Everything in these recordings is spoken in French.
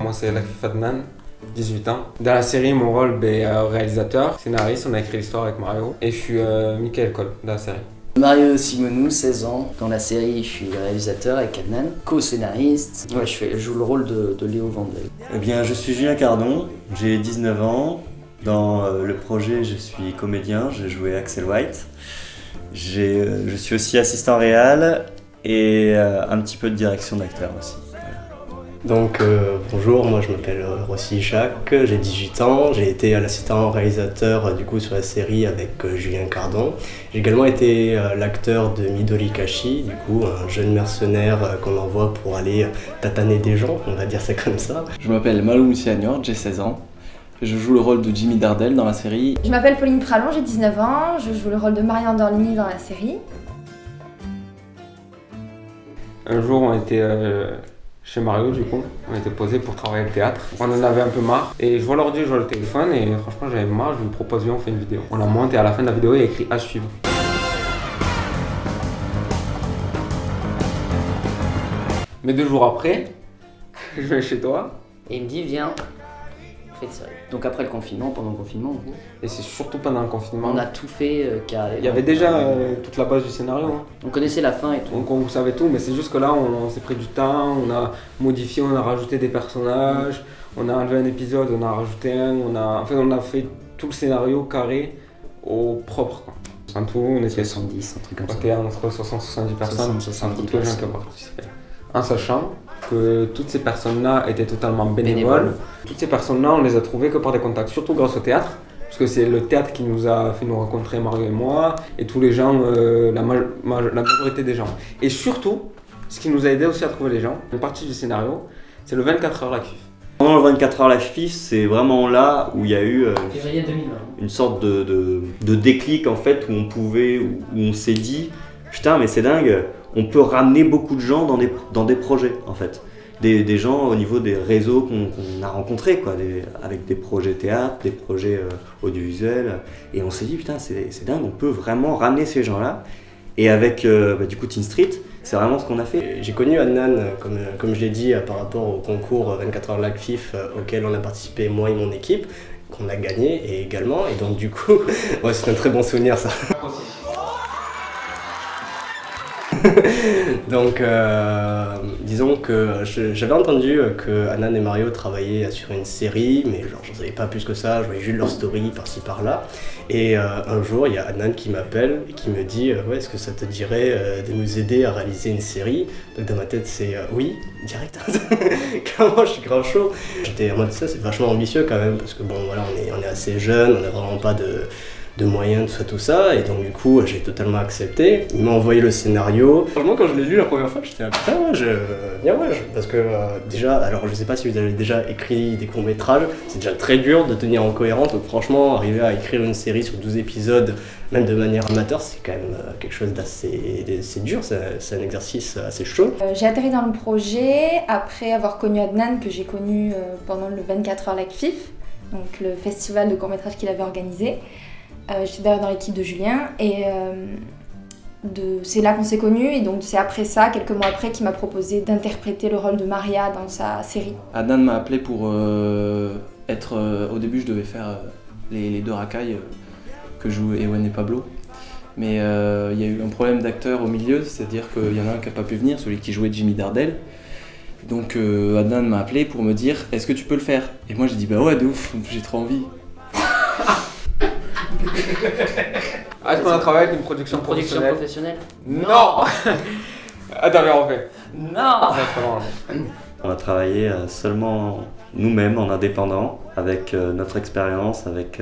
Moi, c'est Lafif Adnan, 18 ans. Dans la série, mon rôle est réalisateur, scénariste. On a écrit l'histoire avec Mario. Et je suis Michael Cole dans la série. Mario Simonou, 16 ans. Dans la série, je suis réalisateur avec Adnan, co-scénariste. Ouais, je joue le rôle de Léo Vandel. Eh bien, je suis Julien Cardon, j'ai 19 ans. Dans le projet, je suis comédien, j'ai joué Axel White. Je suis aussi assistant réal et un petit peu de direction d'acteur aussi. Donc bonjour, moi je m'appelle Rossi Jacques, j'ai 18 ans, j'ai été l'assistant réalisateur du coup sur la série avec Julien Cardon. J'ai également été l'acteur de Midori Kashi, du coup un jeune mercenaire qu'on envoie pour aller tataner des gens, on va dire ça comme ça. Je m'appelle Malou Moussiagnor, j'ai 16 ans. Je joue le rôle de Jimmy Dardel dans la série. Je m'appelle Pauline Pralon, j'ai 19 ans, je joue le rôle de Marianne Dorligny dans la série. Un jour, on était chez Mario, du coup. On était posé pour travailler le théâtre. On en avait un peu marre. Et je vois l'ordi, je vois le téléphone et franchement, j'avais marre. Je lui propose, viens, on fait une vidéo. On la monte et à la fin de la vidéo, il y a écrit « à suivre ». Mais 2 jours après, je vais chez toi. Et il me dit, viens, on fait une série. Donc après le confinement, pendant le confinement, en gros, Et c'est surtout pendant le confinement. on a tout fait carré. Il y avait déjà toute la base du scénario. Hein. On connaissait la fin et tout. Donc on savait tout, mais c'est juste que là, on s'est pris du temps, on a modifié, on a rajouté des personnages, on a enlevé un épisode, on a rajouté un, on a fait tout le scénario carré au propre. Quoi. En tout, on était 70, un truc comme ça. Ok, entre 60 et 70 personnes, 70 toutes les gens qui ont participé. En sachant que toutes ces personnes-là étaient totalement bénévoles. Toutes ces personnes-là, on les a trouvées que par des contacts, surtout grâce au théâtre. Parce que c'est le théâtre qui nous a fait nous rencontrer, Mario et moi, et tous les gens, la majorité des gens. Et surtout, ce qui nous a aidé aussi à trouver les gens, une partie du scénario, c'est le 24 heures la FIF. Pendant le 24 heures la FIF, c'est vraiment là où il y a eu Février 2020. une sorte de déclic en fait, où on s'est dit putain mais c'est dingue, on peut ramener beaucoup de gens dans des projets en fait. Des gens au niveau des réseaux qu'on a rencontrés, quoi, avec des projets théâtre, des projets audiovisuels. Et on s'est dit, putain, c'est dingue, on peut vraiment ramener ces gens-là. Et avec du coup Teen Street, c'est vraiment ce qu'on a fait. J'ai connu Adnan, comme je l'ai dit, par rapport au concours 24 heures Lac FIF auquel on a participé moi et mon équipe, qu'on a gagné et également. Et donc du coup, ouais, c'est un très bon souvenir ça. Donc, disons que j'avais entendu que Adnan et Mario travaillaient sur une série, mais genre j'en savais pas plus que ça, je voyais juste leur story par-ci par-là. Et un jour, il y a Adnan qui m'appelle et qui me dit ouais, est-ce que ça te dirait de nous aider à réaliser une série? Donc dans ma tête, c'est oui, direct. Clairement, je suis grave chaud. J'étais en mode ça, c'est vachement ambitieux quand même, parce que bon, voilà, on est assez jeunes, on n'a vraiment pas de moyens, tout ça, et donc du coup j'ai totalement accepté. Il m'a envoyé le scénario. Franchement, quand je l'ai lu la première fois, j'étais putain, parce que déjà, alors je sais pas si vous avez déjà écrit des courts-métrages, c'est déjà très dur de tenir en cohérence, donc franchement, arriver à écrire une série sur 12 épisodes, même de manière amateur, c'est quand même quelque chose d'assez dur, c'est un exercice assez chaud. J'ai atterri dans le projet après avoir connu Adnan, que j'ai connu pendant le 24 heures Lac FIF, donc le festival de court-métrage qu'il avait organisé. J'étais d'ailleurs dans l'équipe de Julien et c'est là qu'on s'est connus, et donc c'est après ça, quelques mois après, qu'il m'a proposé d'interpréter le rôle de Maria dans sa série. Adnan m'a appelé pour être... au début, je devais faire les 2 racailles que jouent Ewen et Pablo. Mais il y a eu un problème d'acteur au milieu, c'est-à-dire qu'il y en a un qui n'a pas pu venir, celui qui jouait Jimmy Dardel. Donc Adnan m'a appelé pour me dire « Est-ce que tu peux le faire ?» Et moi j'ai dit « Bah ouais, de ouf, j'ai trop envie. » Est-ce qu'on a travaillé avec une production professionnelle? Non. Attends, mais on fait. Non. On a travaillé seulement nous-mêmes en indépendant, avec notre expérience, avec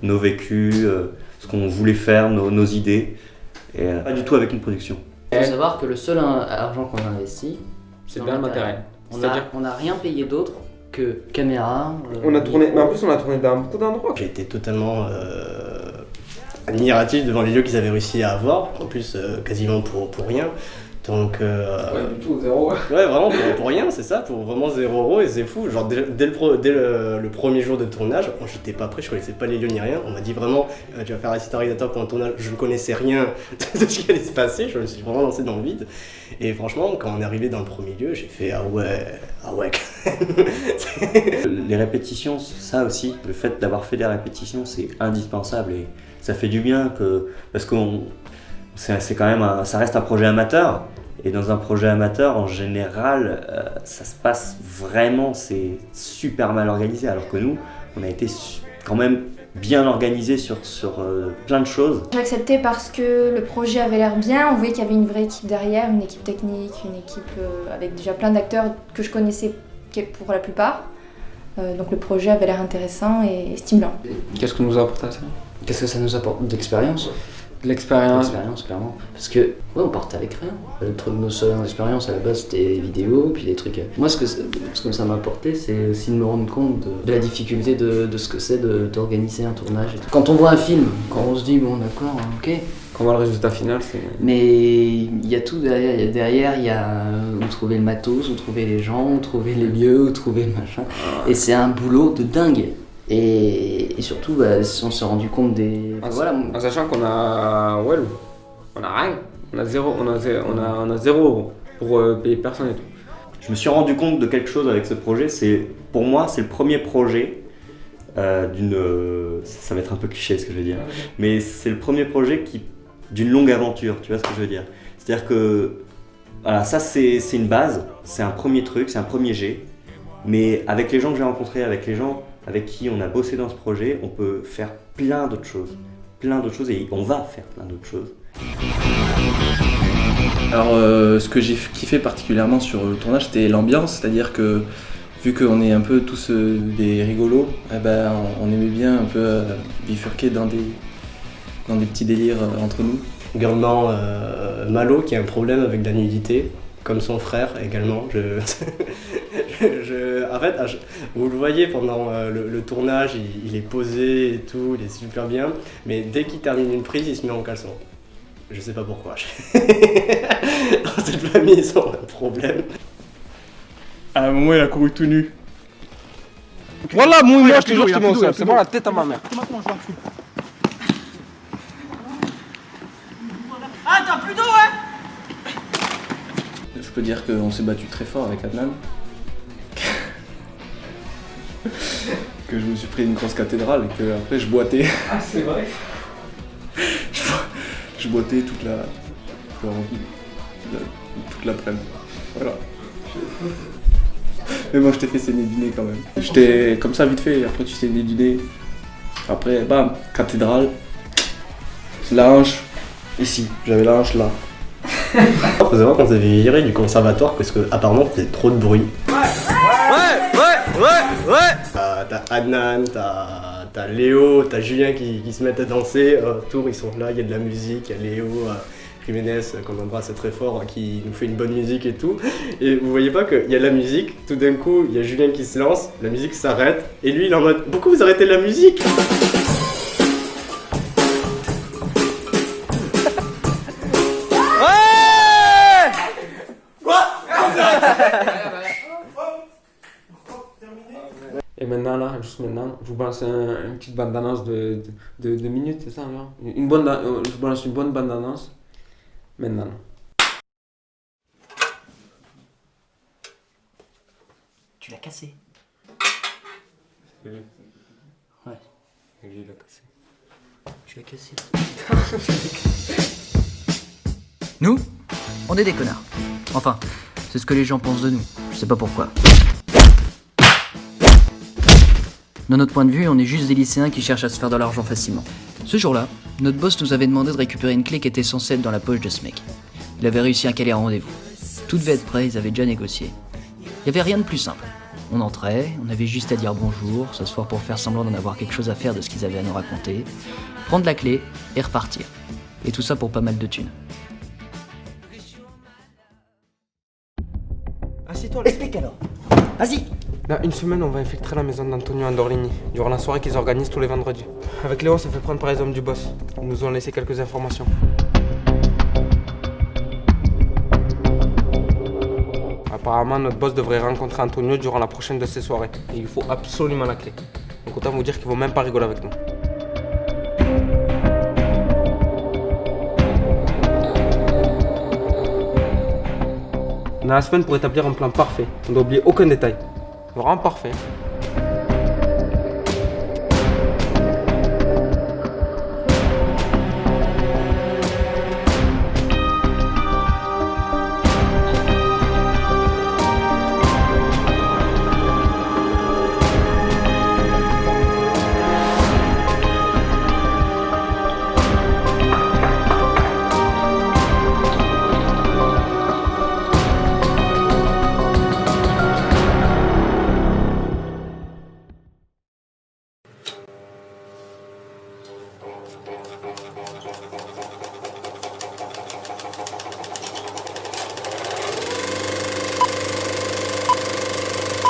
nos vécus, ce qu'on voulait faire, nos idées, et pas du tout avec une production. Il faut savoir que le seul argent qu'on a investi, C'est bien le matériel. On n'a rien payé d'autre que caméra. On a tourné, mais en plus on a tourné dans beaucoup d'endroits. J'ai été totalement admiratif devant les lieux qu'ils avaient réussi à avoir, en plus quasiment pour rien. Donc Ouais, du tout, 0. ouais, vraiment pour rien, c'est ça, pour vraiment 0 €, et c'est fou. Genre dès le premier jour de tournage, j'étais pas prêt, je connaissais pas les lieux ni rien. On m'a dit vraiment tu vas faire assistant réalisateur pour un tournage, je ne connaissais rien de ce qui allait se passer, je me suis vraiment lancé dans le vide. Et franchement, quand on est arrivé dans le premier lieu, j'ai fait ah ouais Les répétitions, ça aussi, le fait d'avoir fait des répétitions, c'est indispensable et ça fait du bien parce que c'est quand même ça reste un projet amateur. Et dans un projet amateur, en général, ça se passe vraiment, c'est super mal organisé. Alors que nous, on a été quand même bien organisé sur plein de choses. J'ai accepté parce que le projet avait l'air bien, on voyait qu'il y avait une vraie équipe derrière, une équipe technique, une équipe avec déjà plein d'acteurs que je connaissais pour la plupart. Donc le projet avait l'air intéressant et stimulant. Qu'est-ce que nous a apporté ça? Qu'est-ce que ça nous apporte d'expérience? L'expérience. L'expérience, clairement. Parce que, ouais, on partait avec rien. Le truc de nos seules expériences à la base, c'était les vidéos, puis des trucs. Moi, ce que ça m'a apporté, c'est aussi de me rendre compte de la difficulté de ce que c'est d'organiser un tournage. Et tout. Quand on voit un film, quand on se dit, bon, d'accord, ok. Quand on voit le résultat final, c'est. Mais il y a tout derrière. Derrière, il y a où trouver le matos, où trouver les gens, où trouver les lieux, où trouver le machin. Et c'est un boulot de dingue. Et surtout, on s'est rendu compte des. Voilà. En sachant qu'on a. Ouais, on a rien. On a zéro euro pour payer personne et tout. Je me suis rendu compte de quelque chose avec ce projet. Pour moi, c'est le premier projet d'une. Ça va être un peu cliché ce que je vais dire. Mais c'est le premier projet d'une longue aventure. Tu vois ce que je veux dire? C'est-à-dire que. Voilà, ça c'est une base. C'est un premier truc, c'est un premier jet. Mais avec les gens que j'ai rencontrés, avec les gens avec qui on a bossé dans ce projet, on peut faire plein d'autres choses et on va faire plein d'autres choses. Alors ce que j'ai kiffé particulièrement sur le tournage, c'était l'ambiance, c'est-à-dire que vu qu'on est un peu tous des rigolos, on aimait bien un peu bifurquer dans des petits délires entre nous. Également Malo qui a un problème avec la nudité, comme son frère également. En fait, vous le voyez pendant le tournage, il est posé et tout, il est super bien, mais dès qu'il termine une prise, il se met en caleçon. Je sais pas pourquoi. Dans cette famille, ils ont un problème. À un moment, il a couru tout nu. Voilà, moi je te jure, je te mets au sol. C'est bon, la tête à ma mère. Ah, t'as plus d'eau, hein? Je peux dire qu'on s'est battu très fort avec Adnan. Que je me suis pris une grosse cathédrale et que après je boitais. Ah, c'est vrai? Je boitais toute l'après-midi. Voilà. Mais moi je t'ai fait saigner du nez quand même. J'étais comme ça vite fait, après tu saignais du nez. Après, bam, cathédrale. La hanche, ici. J'avais la hanche là. Faut savoir qu'on s'est fait virer du conservatoire parce que apparemment c'était trop de bruit. T'as Adnan, t'as Léo, t'as Julien qui se mettent à danser. Tour, ils sont là, il y a de la musique, il y a Léo, Jiménez qu'on embrasse très fort, qui nous fait une bonne musique et tout. Et vous voyez pas qu'il y a de la musique, tout d'un coup il y a Julien qui se lance, la musique s'arrête, et lui il est en mode pourquoi vous arrêtez la musique? Et maintenant, là, juste maintenant, je vous balance une petite bande-annonce de minutes, c'est ça, genre? Je vous balance une bonne bande-annonce. Maintenant. Tu l'as cassé. Ouais. Il l'a cassé. Tu l'as cassé. Nous, on est des connards. Enfin, c'est ce que les gens pensent de nous. Je sais pas pourquoi. De notre point de vue, on est juste des lycéens qui cherchent à se faire de l'argent facilement. Ce jour-là, notre boss nous avait demandé de récupérer une clé qui était censée être dans la poche de ce mec. Il avait réussi à caler un rendez-vous. Tout devait être prêt, ils avaient déjà négocié. Il n'y avait rien de plus simple. On entrait, on avait juste à dire bonjour, s'asseoir pour faire semblant d'en avoir quelque chose à faire de ce qu'ils avaient à nous raconter, prendre la clé et repartir. Et tout ça pour pas mal de thunes. Assieds-toi. Explique alors. Vas-y. Dans une semaine, on va infiltrer la maison d'Antonio Andorlini, durant la soirée qu'ils organisent tous les vendredis. Avec Léo, on s'est fait prendre par les hommes du boss. Ils nous ont laissé quelques informations. Apparemment, notre boss devrait rencontrer Antonio durant la prochaine de ces soirées. Et il faut absolument la clé. Donc autant vous dire qu'ils vont même pas rigoler avec nous. On a la semaine pour établir un plan parfait. On doit oublier aucun détail. Vraiment parfait.